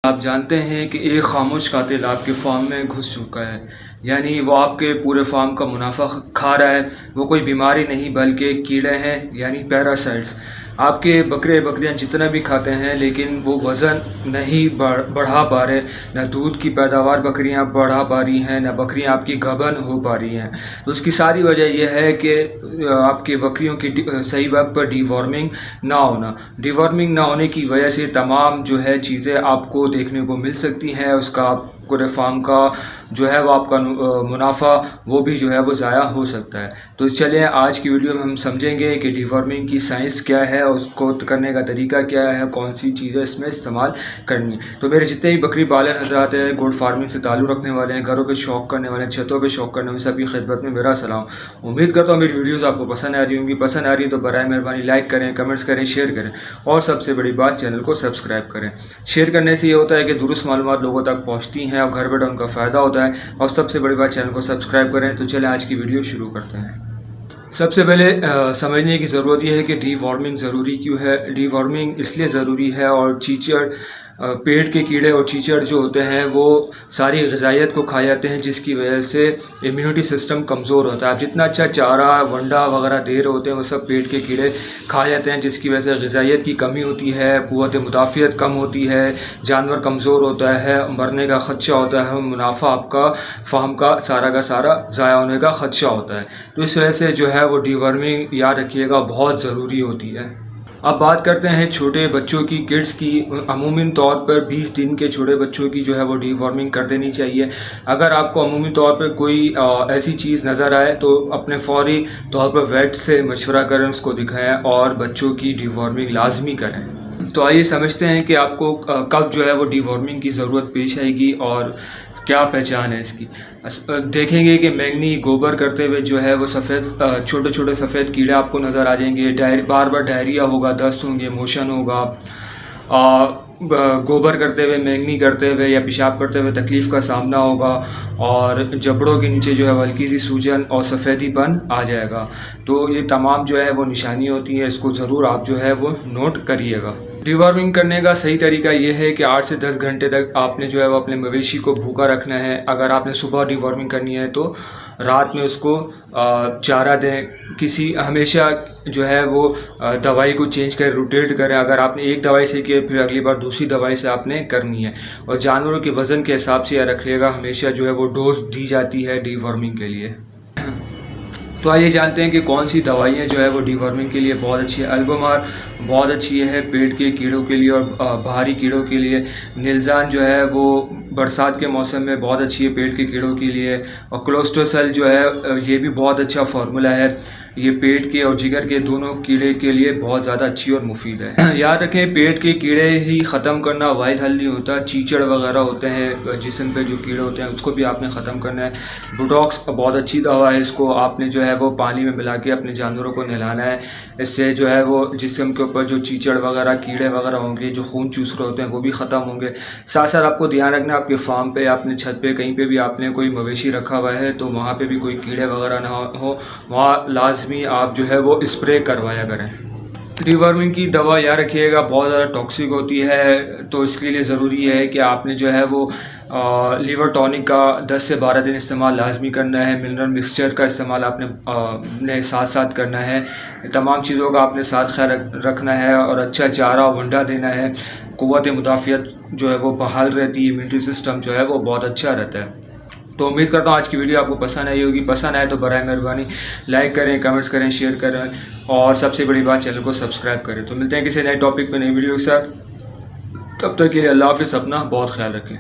आप जानते हैं कि एक खामोश कातिल आपके फार्म में घुस चुका है। यानी वो आपके पूरे फार्म का मुनाफा खा रहा है। वो कोई बीमारी नहीं बल्कि कीड़े हैं, यानी पैरासाइट्स। आपके बकरे बकरियां जितना भी खाते हैं लेकिन वो वज़न नहीं बढ़ा पा रहे। न दूध की पैदावार बकरियां बढ़ा पा रही हैं, न बकरियां आपकी गबन हो पा रही हैं। तो उसकी सारी वजह यह है कि आपकी बकरियों की सही वक्त पर डीवॉर्मिंग ना होना। डीवॉर्मिंग ना होने की वजह से तमाम जो है चीज़ें आपको देखने को मिल सकती हैं। उसका पूरे फार्म का जो है वो आपका मुनाफा वो भी जो है वो ज़ाया हो सकता है। तो चलिए आज की वीडियो में हम समझेंगे कि डीवॉर्मिंग की साइंस क्या है, उसको करने का तरीका क्या है, कौन सी चीज़ें इसमें इस्तेमाल करनी है। तो मेरे जितने भी बकरी पालन हजरात हैं, गोट फार्मिंग से ताल्लुक़ रखने वाले हैं, घरों पे शौक़ करने वाले हैं, छतों पे शौक़ करने वाले, सभी खिदमत में मेरा सलाम। उम्मीद करता हूँ मेरी वीडियोज़ आपको पसंद आ रही होंगी। पसंद आ रही है तो बराए मेहरबानी लाइक करें, कमेंट्स करें, शेयर करें और सबसे बड़ी बात चैनल को सब्सक्राइब करें। शेयर करने से ये होता है कि दुरुस्त मालूमात लोगों तक पहुँचती हैं और घर बैठे उनका फ़ायदा होता है। और सबसे बड़ी बात चैनल को सब्सक्राइब करें। तो चलें आज की वीडियो शुरू करते हैं। सबसे पहले समझने की ज़रूरत यह है कि डीवॉर्मिंग ज़रूरी क्यों है। डीवॉर्मिंग इसलिए ज़रूरी है और चीचड़ पेट के कीड़े और चीचड़ जो होते हैं वो सारी ग़िज़ाइयत को खा जाते हैं, जिसकी वजह से इम्यूनिटी सिस्टम कमज़ोर होता है। आप जितना अच्छा चारा वंडा वगैरह दे रहे होते हैं वो सब पेट के कीड़े खा जाते हैं, जिसकी वजह से ग़िज़ाइयत की कमी होती है, क़ुव्वत मुदाफ़ियत कम होती है, जानवर कमज़ोर होता है, मरने का ख़दशा होता है, मुनाफा आपका फार्म का सारा ज़ाया होने का ख़दशा होता है। तो इस वजह से जो है वो डीवॉर्मिंग याद रखिएगा बहुत ज़रूरी होती है। अब बात करते हैं छोटे बच्चों की, किड्स की। अमूमन तौर पर 20 दिन के छोटे बच्चों की जो है वो डीवॉर्मिंग कर देनी चाहिए। अगर आपको अमूमन तौर पर कोई ऐसी चीज़ नज़र आए तो अपने फौरी तौर पर वेट से मशवरा करें, उसको दिखाएं और बच्चों की डीवॉर्मिंग लाजमी करें। तो आइए समझते हैं कि आपको कब जो है वो डीवॉर्मिंग की ज़रूरत पेश आएगी और क्या पहचान है इसकी। देखेंगे कि मैंगनी गोबर करते हुए जो है वो सफ़ेद छोटे छोटे सफ़ेद कीड़े आपको नज़र आ जाएंगे। बार बार डायरिया होगा, दस्त होंगे, मोशन होगा। गोबर करते हुए, मैंगनी करते हुए या पेशाब करते हुए तकलीफ़ का सामना होगा और जबड़ों के नीचे जो है हल्की सी सूजन और सफ़ेदीपन आ जाएगा। तो ये तमाम जो है वो निशानी होती है, इसको ज़रूर आप जो है वो नोट करिएगा। डीवॉर्मिंग करने का सही तरीका ये है कि 8 से 10 घंटे तक आपने जो है वो अपने मवेशी को भूखा रखना है। अगर आपने सुबह डीवॉर्मिंग करनी है तो रात में उसको चारा दें। हमेशा जो है वो दवाई को चेंज करें, रोटेट करें। अगर आपने एक दवाई से किया फिर अगली बार दूसरी दवाई से आपने करनी है। और जानवरों के वज़न के हिसाब से यह रखिएगा, हमेशा जो है वो डोज दी जाती है डीवॉर्मिंग के लिए। तो आइए जानते हैं कि कौन सी दवाइयाँ जो है वो डीवॉर्मिंग के लिए बहुत अच्छी है। अल्बोमार बहुत अच्छी है पेट के कीड़ों के लिए और बाहरी कीड़ों के लिए। निलजान जो है वो बरसात के मौसम में बहुत अच्छी है पेट के कीड़ों के लिए। और कोलेस्ट्रोसल जो है ये भी बहुत अच्छा फार्मूला है। ये पेट के और जिगर के दोनों कीड़े के लिए बहुत ज़्यादा अच्छी और मुफीद है। याद रखें पेट के कीड़े ही ख़त्म करना वाहिद हल नहीं होता। चीचड़ वगैरह होते हैं जिस्म पे जो कीड़े होते हैं उसको भी आपने ख़त्म करना है। बुटॉक्स बहुत अच्छी दवा है, इसको आपने जो है वो पानी में मिला के अपने जानवरों को नहलाना है। इससे जो है वो जिस्म के ऊपर जो चीचड़ वगैरह कीड़े वगैरह होंगे, जो खून चूस रहे होते हैं, वो भी ख़त्म होंगे। साथ साथ आपको ध्यान रखना है आपके फार्म पे, अपने छत पे, कहीं पे भी आपने कोई मवेशी रखा हुआ है तो वहाँ पे भी कोई कीड़े वगैरह ना हो, वहाँ लाजमी आप जो है वो स्प्रे करवाया करें। डीवॉर्मिंग की दवा याद रखिएगा बहुत ज़्यादा टॉक्सिक होती है, तो इसके लिए ज़रूरी है कि आपने जो है वो लीवर टॉनिक का 10 से 12 दिन इस्तेमाल लाजमी करना है। मिनरल मिक्सचर का इस्तेमाल आपने साथ साथ करना है। तमाम चीज़ों का आपने साथ ख्याल रखना है और अच्छा चारा वंडा देना है। क़ुव्वत मुदाफ़ियत जो है वो बहाल रहती है, इम्यूनिटी सिस्टम जो है वो बहुत अच्छा रहता है। तो उम्मीद करता हूँ आज की वीडियो आपको पसंद आई होगी। पसंद आए तो बराए मेहरबानी लाइक करें, कमेंट्स करें, शेयर करें और सबसे बड़ी बात चैनल को सब्सक्राइब करें। तो मिलते हैं किसी नए टॉपिक पे, नई वीडियो के साथ। तब तक के लिए अल्लाह हाफ़िज़। अपना बहुत ख्याल रखें।